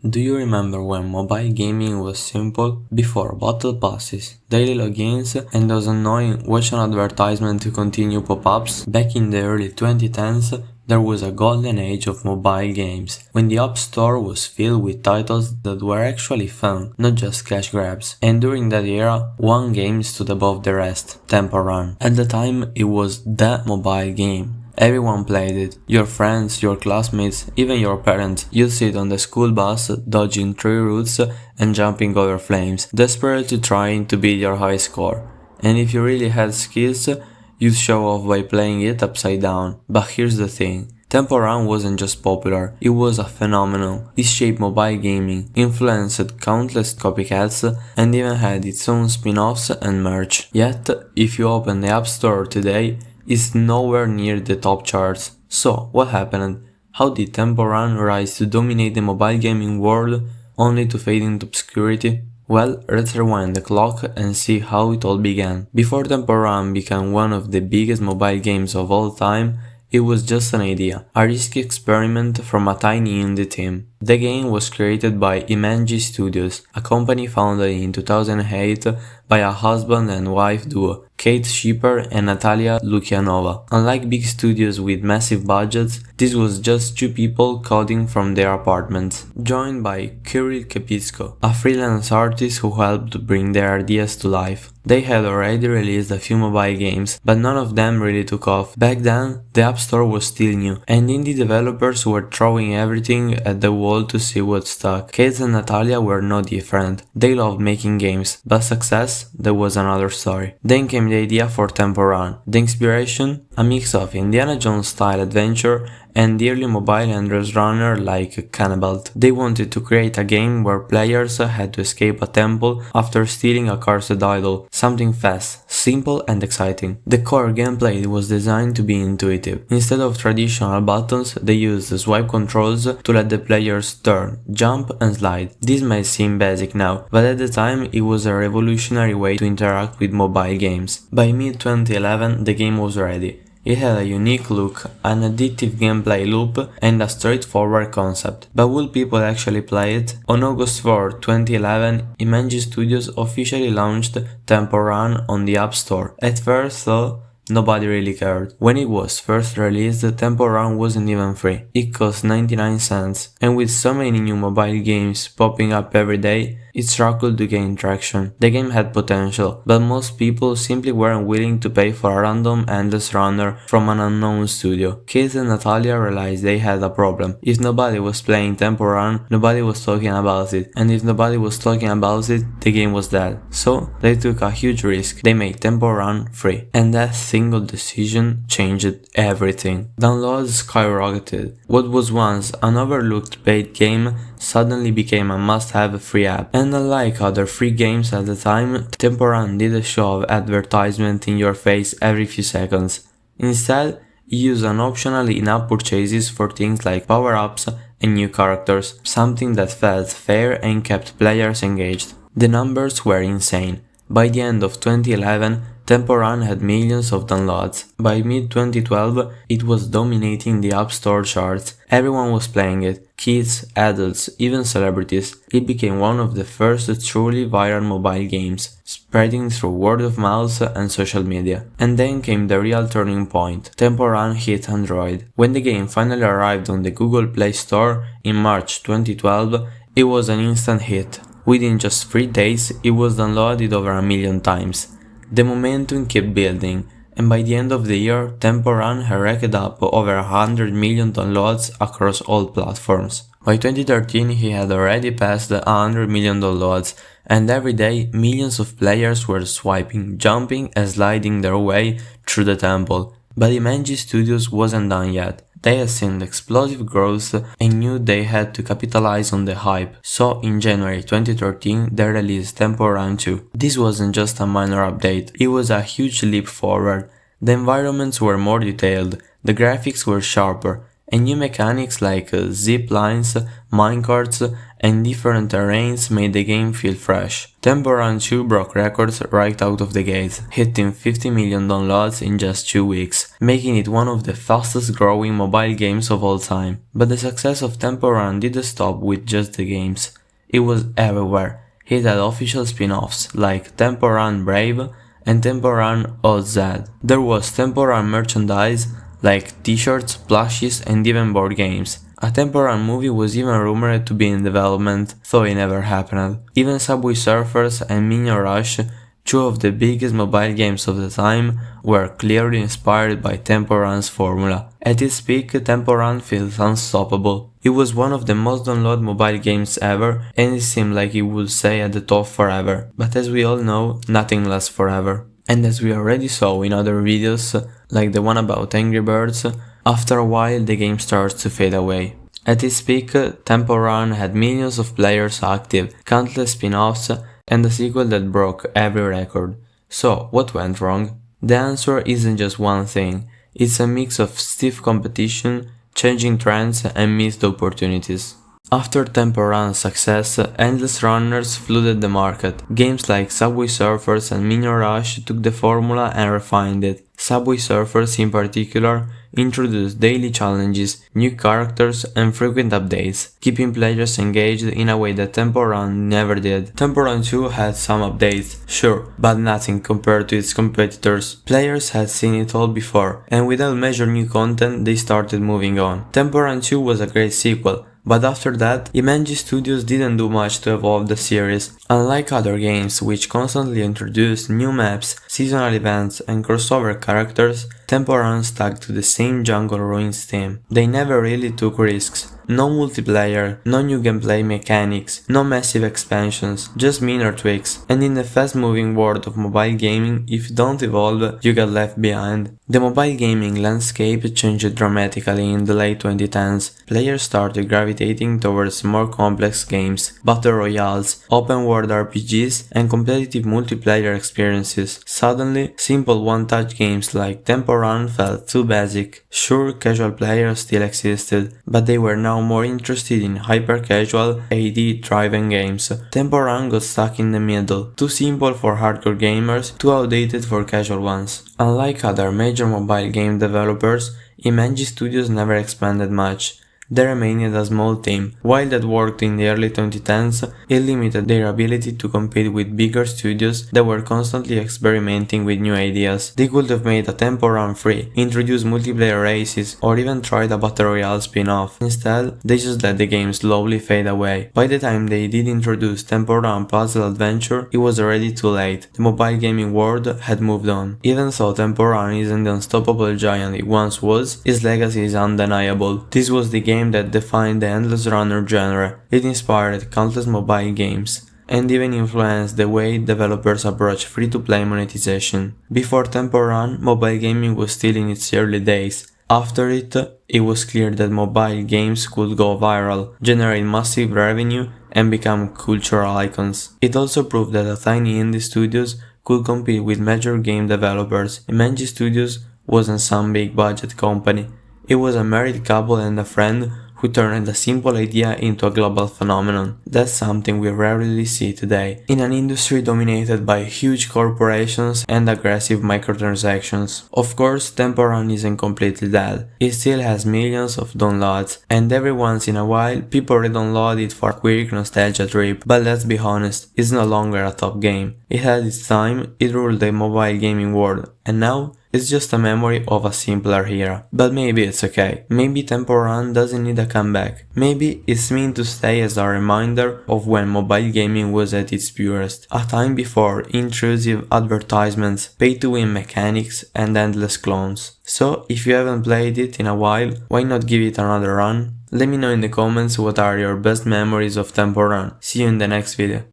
Do you remember when mobile gaming was simple? Before battle passes, daily logins, and those annoying watch an advertisement to continue pop-ups? Back in the early 2010s, there was a golden age of mobile games, when the App Store was filled with titles that were actually fun, not just cash grabs. And during that era, one game stood above the rest, Temple Run. At the time, it was the mobile game. Everyone played it. Your friends, your classmates, even your parents. You'd sit on the school bus, dodging tree roots and jumping over flames, desperate to trying to beat your high score. And if you really had skills, you'd show off by playing it upside down. But here's the thing. Temple Run wasn't just popular, it was a phenomenon. It shaped mobile gaming, influenced countless copycats, and even had its own spin-offs and merch. Yet, if you open the App Store today, it's nowhere near the top charts. So, what happened? How did Temple Run rise to dominate the mobile gaming world, only to fade into obscurity? Well, let's rewind the clock and see how it all began. Before Temple Run became one of the biggest mobile games of all time, it was just an idea, a risky experiment from a tiny indie team. The game was created by Imangi Studios, a company founded in 2008 by a husband and wife duo, Kate Shipper and Natalia Lukianova. Unlike big studios with massive budgets, this was just two people coding from their apartments, joined by Kirill Kapitsko, a freelance artist who helped bring their ideas to life. They had already released a few mobile games, but none of them really took off. Back then, the App Store was still new, and indie developers were throwing everything at the wall to see what stuck. Kate and Natalia were no different. They loved making games, but success, that was another story. Then came the idea for Temple Run. The inspiration? A mix of Indiana Jones style adventure and the early mobile endless runner like Cannibal. They wanted to create a game where players had to escape a temple after stealing a cursed idol, something fast, simple and exciting. The core gameplay was designed to be intuitive. Instead of traditional buttons, they used swipe controls to let the players turn, jump and slide. This may seem basic now, but at the time it was a revolutionary way to interact with mobile games. By mid-2011 the game was ready. It had a unique look, an addictive gameplay loop, and a straightforward concept. But will people actually play it? On August 4, 2011, Imangi Studios officially launched Temple Run on the App Store. At first, though, nobody really cared. When it was first released, Temple Run wasn't even free. It cost 99 cents, and with so many new mobile games popping up every day, it struggled to gain traction. The game had potential, but most people simply weren't willing to pay for a random endless runner from an unknown studio. Kate and Natalia realized they had a problem. If nobody was playing Temple Run, nobody was talking about it, and if nobody was talking about it, the game was dead. So, they took a huge risk. They made Temple Run free. And that single decision changed everything. Downloads skyrocketed. What was once an overlooked paid game suddenly became a must-have free app. And unlike other free games at the time, Temple Run didn't show advertisement in your face every few seconds. Instead, it used an optional in-app purchases for things like power-ups and new characters, something that felt fair and kept players engaged. The numbers were insane. By the end of 2011, Temple Run had millions of downloads. By mid-2012, it was dominating the App Store charts. Everyone was playing it. Kids, adults, even celebrities. It became one of the first truly viral mobile games, spreading through word of mouth and social media. And then came the real turning point. Temple Run hit Android. When the game finally arrived on the Google Play Store in March 2012, it was an instant hit. Within just 3 days, it was downloaded over 1 million times. The momentum kept building, and by the end of the year, Temple Run had racked up over 100 million downloads across all platforms. By 2013, he had already passed 100 million downloads, and every day, millions of players were swiping, jumping, and sliding their way through the temple. But Imangi Studios wasn't done yet. They had seen explosive growth and knew they had to capitalize on the hype, so in January 2013 they released Temple Run 2. This wasn't just a minor update, it was a huge leap forward. The environments were more detailed, the graphics were sharper, and new mechanics like zip lines, minecarts, and different terrains made the game feel fresh. Temple Run 2 broke records right out of the gate, hitting 50 million downloads in just 2 weeks, making it one of the fastest growing mobile games of all time. But the success of Temple Run didn't stop with just the games. It was everywhere. It had official spin-offs like Temple Run Brave and Temple Run OZ. There was Temple Run merchandise like t-shirts, plushies, and even board games. A Temple Run movie was even rumored to be in development, though it never happened. Even Subway Surfers and Minion Rush, two of the biggest mobile games of the time, were clearly inspired by Temple Run's formula. At its peak, Temple Run feels unstoppable. It was one of the most downloaded mobile games ever, and it seemed like it would stay at the top forever. But as we all know, nothing lasts forever. And as we already saw in other videos, like the one about Angry Birds, after a while the game starts to fade away. At its peak, Temple Run had millions of players active, countless spin-offs, and a sequel that broke every record. So, what went wrong? The answer isn't just one thing, it's a mix of stiff competition, changing trends, and missed opportunities. After Temple Run's success, endless runners flooded the market. Games like Subway Surfers and Minion Rush took the formula and refined it. Subway Surfers in particular introduced daily challenges, new characters, and frequent updates, keeping players engaged in a way that Temple Run never did. Temple Run 2 had some updates, sure, but nothing compared to its competitors. Players had seen it all before, and without major new content, they started moving on. Temple Run 2 was a great sequel, but after that, Imangi Studios didn't do much to evolve the series. Unlike other games, which constantly introduced new maps, seasonal events, and crossover characters, Temple Run stuck to the same Jungle Ruins theme. They never really took risks. No multiplayer, no new gameplay mechanics, no massive expansions, just minor tweaks. And in the fast-moving world of mobile gaming, if you don't evolve, you get left behind. The mobile gaming landscape changed dramatically in the late 2010s. Players started gravitating towards more complex games, battle royales, open-world RPGs, and competitive multiplayer experiences. Suddenly, simple one-touch games like Temple Run felt too basic. Sure, casual players still existed, but they were now more interested in hyper-casual, AD-driven games. Temple Run got stuck in the middle, too simple for hardcore gamers, too outdated for casual ones. Unlike other major mobile game developers, Imangi Studios never expanded much. They remained a small team. While that worked in the early 2010s, it limited their ability to compete with bigger studios that were constantly experimenting with new ideas. They could have made a Temple Run free, introduced multiplayer races, or even tried a Battle Royale spin-off. Instead, they just let the game slowly fade away. By the time they did introduce Temple Run Puzzle Adventure, it was already too late. The mobile gaming world had moved on. Even though Temple Run isn't the unstoppable giant it once was, its legacy is undeniable. This was the game that defined the endless runner genre. It inspired countless mobile games, and even influenced the way developers approach free-to-play monetization. Before Temple Run, mobile gaming was still in its early days. After it, it was clear that mobile games could go viral, generate massive revenue, and become cultural icons. It also proved that tiny indie studios could compete with major game developers. Imangi Studios wasn't some big budget company. It was a married couple and a friend who turned a simple idea into a global phenomenon. That's something we rarely see today, in an industry dominated by huge corporations and aggressive microtransactions. Of course, Temple Run isn't completely dead. It still has millions of downloads, and every once in a while, people re-download it for a quick nostalgia trip. But let's be honest, it's no longer a top game. It had its time, it ruled the mobile gaming world, and now, it's just a memory of a simpler era. But maybe it's okay. Maybe Temple Run doesn't need a comeback. Maybe it's meant to stay as a reminder of when mobile gaming was at its purest. A time before intrusive advertisements, pay-to-win mechanics, and endless clones. So, if you haven't played it in a while, why not give it another run? Let me know in the comments what are your best memories of Temple Run. See you in the next video.